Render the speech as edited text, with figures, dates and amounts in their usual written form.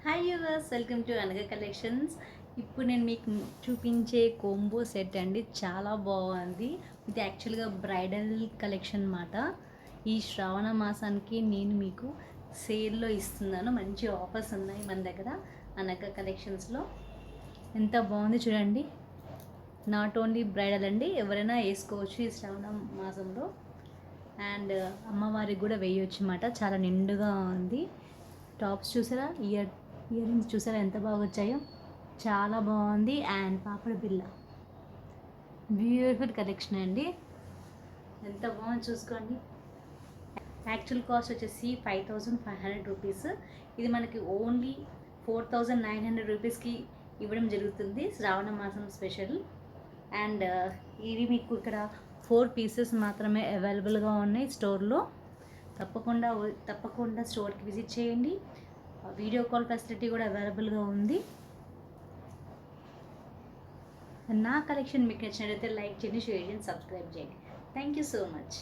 Hi viewers, welcome to Anaga collections. ఇప్పుడు నేను మీకు చూపించే కోంబో సెట్ అండి, చాలా బాగుంది. ఇది యాక్చువల్గా బ్రైడల్ కలెక్షన్ అన్నమాట. ఈ శ్రావణ మాసానికి నేను మీకు సేల్లో ఇస్తున్నాను. మంచి ఆఫర్స్ ఉన్నాయి మన దగ్గర అనగ కలెక్షన్స్లో. ఎంత బాగుంది చూడండి. నాట్ ఓన్లీ బ్రైడల్ అండి, ఎవరైనా వేసుకోవచ్చు ఈ శ్రావణ మాసంలో. అండ్ అమ్మవారికి కూడా వేయవచ్చు అన్నమాట. చాలా నిండుగా ఉంది. టాప్స్ చూసారా, ఇయర్ రింగ్స్ చూసారా ఎంత బాగా వచ్చాయో, చాలా బాగుంది. అండ్ పాపడ బిల్ల, బ్యూటిఫుల్ కలెక్షన్ అండి. ఎంత బాగుంది చూసుకోండి. యాక్చువల్ కాస్ట్ వచ్చేసి 5500 రూపీస్. ఇది మనకి ఓన్లీ 4900 రూపీస్కి ఇవ్వడం జరుగుతుంది, శ్రావణ మాసం స్పెషల్. అండ్ ఇవి మీకు ఇక్కడ 4 పీసెస్ మాత్రమే అవైలబుల్గా ఉన్నాయి స్టోర్లో. తప్పకుండా స్టోర్కి విజిట్ చేయండి. వీడియో కాల్ ఫెసిలిటీ కూడా అవైలబుల్గా ఉంది. నా కలెక్షన్ మీకు నచ్చినట్లయితే లైక్ చేయండి, షేర్ చేయండి, సబ్స్క్రైబ్ చేయండి. Thank you so much.